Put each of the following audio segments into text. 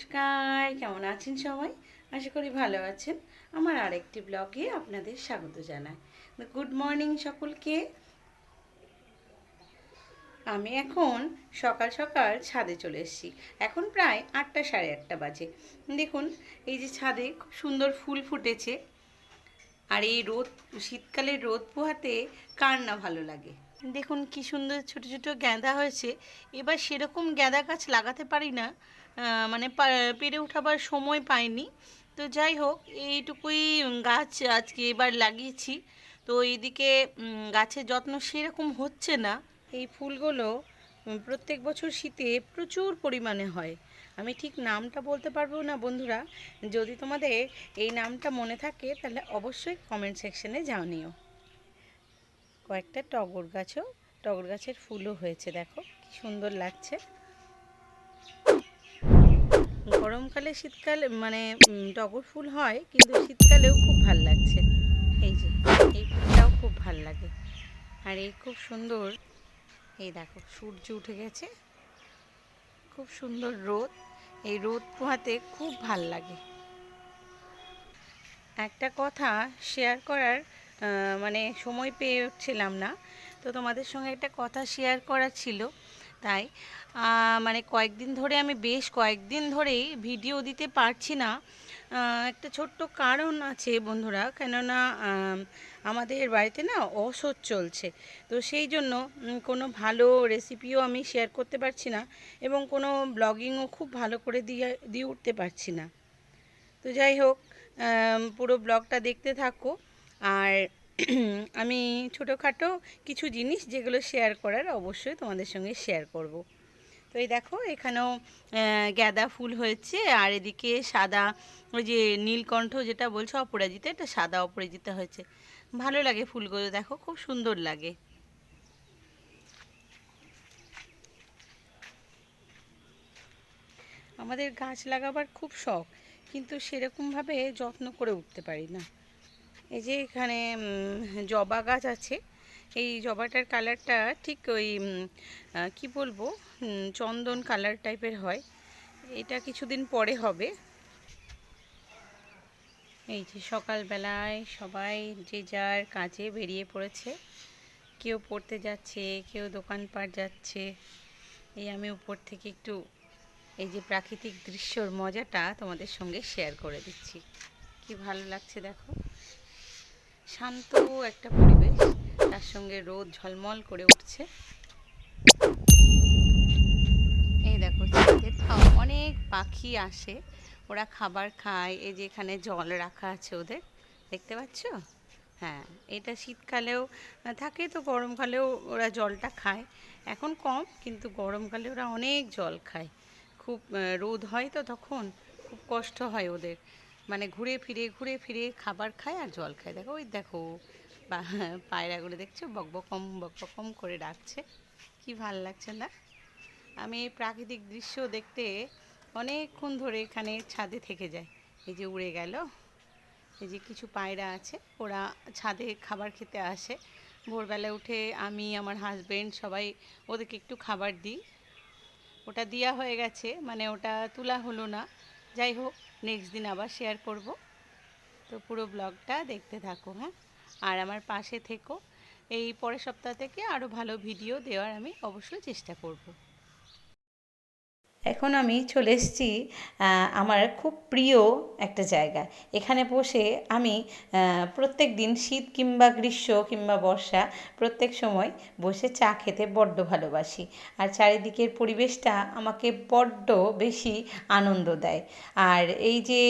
নমস্কার, কেমন আছেন সবাই? আশা করি ভালো আছেন। আমার আরেকটি ব্লগে আপনাদের স্বাগত জানাই। গুড মর্নিং সকলকে। আমি এখন সকাল সকাল ছাদে চলে এসেছি। এখন প্রায় 8টা সাড়ে 8টা বাজে। দেখুন এই যে ছাদে খুব সুন্দর ফুল ফুটেছে। আর এই শীতকালের রোদ পোহাতে কার না ভালো লাগে। দেখুন কি সুন্দর ছোট ছোট গাঁদা হয়েছে। এবার সেরকম গাঁদা গাছ লাগাতে পারি না, মানে পেরে ওঠাবার সময় পাইনি। তো যাই হোক, এইটুকুই গাছ আজকে এবার লাগিয়েছি। তো এইদিকে গাছের যত্ন সেরকম হচ্ছে না। এই ফুলগুলো প্রত্যেক বছর শীতে প্রচুর পরিমাণে হয়। আমি ঠিক নামটা বলতে পারবো না বন্ধুরা। যদি তোমাদের এই নামটা মনে থাকে তাহলে অবশ্যই কমেন্ট সেকশনে জানিও। কয়েকটা টগর গাছের ফুলও হয়েছে, দেখো কি সুন্দর লাগছে। গরমকালে শীতকালে মানে টগর ফুল হয়, কিন্তু শীতকালেও খুব ভাল লাগছে। এই যে এই ফুলটাও খুব ভাল লাগে। আর এই খুব সুন্দর, এই দেখো সূর্য উঠে গেছে, খুব সুন্দর রোদ। এই রোদ পোহাতে খুব ভাল লাগে। একটা কথা শেয়ার করার মানে সময় পেয়ে উঠছিলাম না, তো তোমাদের সঙ্গে একটা কথা শেয়ার করার ছিল। তাই মানে বেশ কয়েকদিন ধরেই ভিডিও দিতে পারছি না। একটা ছোট্ট কারণ আছে বন্ধুরা, কেননা আমাদের বাড়িতে না অসহ্য চলছে। তো সেই জন্য কোনো ভালো রেসিপিও আমি শেয়ার করতে পারছি না, এবং কোনো ব্লগিংও খুব ভালো করে দিয়ে উঠতে পারছি না। তো যাই হোক, পুরো ব্লগটা দেখতে থাকো। আর আমি ছোটোখাটো কিছু জিনিস যেগুলো শেয়ার করার অবশ্যই তোমাদের সঙ্গে শেয়ার করব। তো এই দেখো এখানেও গাঁদা ফুল হয়েছে, আর এদিকে সাদা, ওই যে নীলকণ্ঠ যেটা বলছো অপরাজিতা, এটা সাদা অপরাজিতা হয়েছে। ভালো লাগে ফুলগুলো, দেখো খুব সুন্দর লাগে। আমাদের গাছ লাগাবার খুব শখ, কিন্তু সেরকমভাবে যত্ন করে উঠতে পারি না। এই যে এখানে জবা গাছ আছে। এই জবাটার কালারটা ঠিক ওই কি বলবো, চন্দন কালার টাইপের হয়। এটা কিছুদিন পরে হবে। এই যে সকালবেলায় সবাই যে যার কাজে বেরিয়ে পড়েছে। কেউ পড়তে যাচ্ছে, কেউ দোকানপাট যাচ্ছে। এই আমি উপর থেকে একটু এই যে প্রাকৃতিক দৃশ্যর মজাটা তোমাদের সঙ্গে শেয়ার করে দিচ্ছি। কি ভালো লাগছে দেখো, শান্ত একটা পরিবেশ, তার সঙ্গে রোদ ঝলমল করে উঠছে। এই দেখো ছাদে অনেক পাখি আসে, ওরা খাবার খায়। এই যে এখানে জল রাখা আছে ওদের, দেখতে পাচ্ছ? হ্যাঁ, এটা শীতকালেও থাকে, তো গরমকালেও ওরা জলটা খায়। এখন কম, কিন্তু গরমকালে ওরা অনেক জল খায়। খুব রোদ হয় তো তখন খুব কষ্ট হয় ওদের, মানে ঘুরে ফিরে খাবার খায় আর জল খায়। দেখো ওই দেখো পায়রাগুলো দেখছো বকবকম করে ডাকছে। কি ভাল লাগছে না? আমি এই প্রাকৃতিক দৃশ্য দেখতে অনেকক্ষণ ধরে এখানে ছাদে থেকে যাই। এই যে উড়ে গেল। এই যে কিছু পায়রা আছে, ওরা ছাদে খাবার খেতে আসে। ভোরবেলা উঠে আমি, আমার হাজবেন্ড সবাই ওদেরকে একটু খাবার দিই। ওটা দেওয়া হয়ে গেছে, মানে ওটা তোলা হলো না। যাই হোক, নেক্সট দিন আবার শেয়ার করব। তো পুরো ব্লগটা দেখতে থাকো, হ্যাঁ, আর আমার পাশে থেকো। এই পরের সপ্তাহ থেকে আরও ভালো ভিডিও দেওয়ার আমি অবশ্যই চেষ্টা করব। এখন আমি চলে এসেছি আমার খুব প্রিয় একটা জায়গা। এখানে বসে আমি প্রত্যেক দিন, শীত কিংবা গ্রীষ্ম কিংবা বর্ষা, প্রত্যেক সময় বসে চা খেতে বড্ড ভালোবাসি। আর চারিদিকের পরিবেশটা আমাকে বড্ড বেশি আনন্দ দেয়। আর এই যে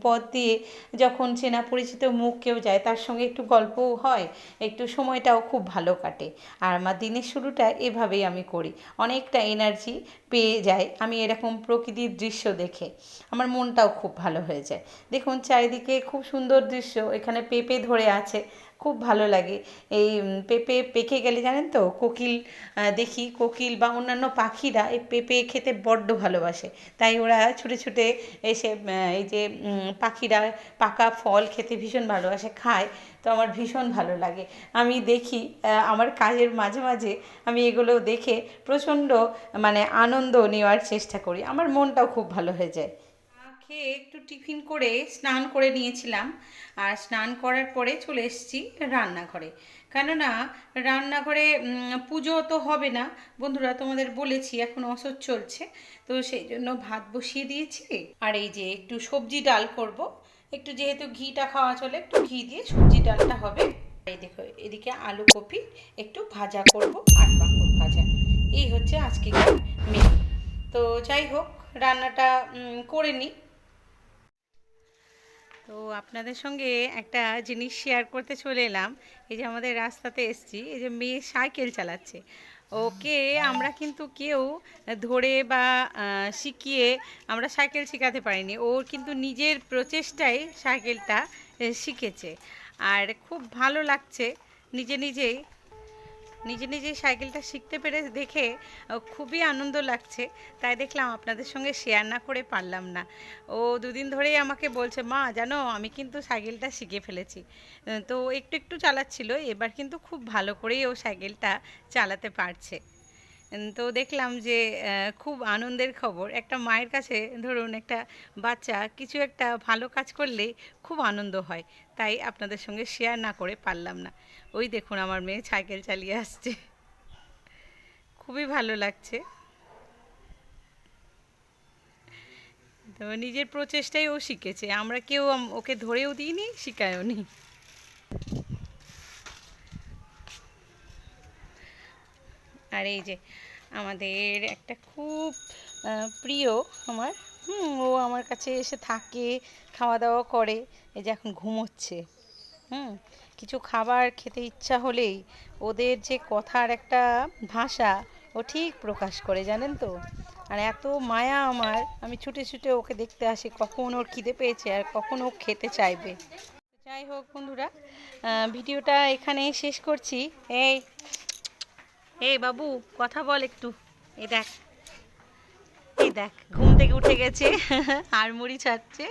পথ দিয়ে যখন চেনা পরিচিত মুখ কেউ যায়, তার সঙ্গে একটু গল্পও হয়, একটু সময়টাও খুব ভালো কাটে। আর আমার দিনের শুরুটা এভাবেই আমি করি, অনেকটা এনার্জি পেয়ে যাই আমি এরকম প্রকৃতির দৃশ্য দেখে। আমার মনটাও খুব ভালো হয়ে যায়। দেখুন চারিদিকে খুব সুন্দর দৃশ্য। এখানে পেঁপে ধরে আছে, খুব ভালো লাগে। এই পেঁপে পেকে গেলে জানেন তো, দেখি কোকিল বা অন্যান্য পাখিরা এই পেঁপে খেতে বড্ড ভালোবাসে। তাই ওরা ছুটে ছুটে এসে এই যে পাখিরা পাকা ফল খেতে ভীষণ ভালোবাসে, খায়। তো আমার ভীষণ ভালো লাগে। আমি দেখি, আমার কাজের মাঝে মাঝে আমি এগুলো দেখে প্রচণ্ড মানে আনন্দ নেওয়ার চেষ্টা করি। আমার মনটাও খুব ভালো হয়ে যায়। খেয়ে একটু টিফিন করে স্নান করে নিয়েছিলাম, আর স্নান করার পরে চলে এসেছি রান্নাঘরে। কেননা রান্নাঘরে পুজো তো হবে না বন্ধুরা, তোমাদের বলেছি এখন অসর চলছে, তো সেই জন্য ভাত বসিয়ে দিয়েছি। আর এই যে একটু সবজি ডাল করব, একটু যেহেতু ঘিটা খাওয়া চলে একটু ঘি দিয়ে সবজি ডালটা হবে। এই দেখো এদিকে আলু কপি একটু ভাজা করব আর পাঁপড় ভাজা, এই হচ্ছে আজকেকার মেনু। তো যাই হোক রান্নাটা করে নিই। তো আপনাদের সঙ্গে একটা জিনিস শেয়ার করতে চলে এলাম। এই যে আমাদের রাস্তাতে এসছি, এই যে মেয়ে সাইকেল চালাচ্ছে, ওকে আমরা কিন্তু কেউ ধরে বা শিখিয়ে আমরা সাইকেল শেখাতে পারিনি, ওর কিন্তু নিজের প্রচেষ্টায় সাইকেলটা শিখেছে। আর খুব ভালো লাগছে নিজে নিজেই নিজে নিজেই সাইকেলটা শিখতে পেরে দেখে খুবই আনন্দ লাগছে। তাই দেখলাম আপনাদের সঙ্গে শেয়ার না করে পারলাম না। ও দুদিন ধরেই আমাকে বলছে, মা জানো আমি কিন্তু সাইকেলটা শিখে ফেলেছি। তো একটু একটু চালাচ্ছিল, এবার কিন্তু খুব ভালো করেই ও সাইকেলটা চালাতে পারছে। তো দেখলাম যে খুব আনন্দের খবর। একটা মায়ের কাছে ধরুন একটা বাচ্চা কিছু একটা ভালো কাজ করলে খুব আনন্দ হয়, তাই আপনাদের সঙ্গে শেয়ার না করে পারলাম না। ওই দেখুন আমার মেয়ে সাইকেল চালিয়ে আসছে, খুবই ভালো লাগছে। তো নিজের প্রচেষ্টায় ও শিখেছে, আমরা কেউ ওকে ধরেও দিইনি, শিখায়ও নি। আর এই যে আমাদের একটা খুব প্রিয় আমার, ও আমার কাছে এসে থাকে, খাওয়া দাওয়া করে, এই যে এখন ঘুমোচ্ছে। কিছু খাবার খেতে ইচ্ছা হলেই ওদের যে কথার একটা ভাষা ও ঠিক প্রকাশ করে, জানেন তো। আর এত মায়া আমার, আমি ছুটে ছুটে ওকে দেখতে আসি কখন ওর খিদে পেয়েছে আর কখন ও খেতে চাইবে। যাই হোক বন্ধুরা, ভিডিওটা এখানেই শেষ করছি। এই এই বাবু কথা বল একটু। এই দেখ, এই দেখ ঘুম থেকে উঠে গেছে আর মুড়ি ছাড়ছে।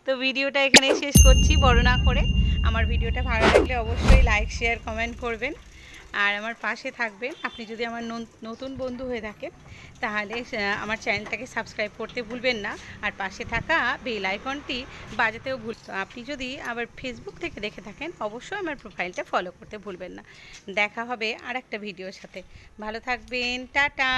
তো ভিডিওটা এখানেই শেষ করছি বড় না করে। আমার ভিডিওটা ভালো লাগলে অবশ্যই লাইক শেয়ার কমেন্ট করবেন আর আমার পাশে থাকবেন। আপনি যদি আমার নতুন বন্ধু হয়ে থাকেন তাহলে আমার চ্যানেলটাকে সাবস্ক্রাইব করতে ভুলবেন না, আর পাশে থাকা বেল আইকনটি বাজাতেও আপনি যদি আবার ফেসবুক থেকে দেখে থাকেন অবশ্যই আমার প্রোফাইলটা ফলো করতে ভুলবেন না। দেখা হবে আর একটা ভিডিওর সাথে। ভালো থাকবেন, টাটা।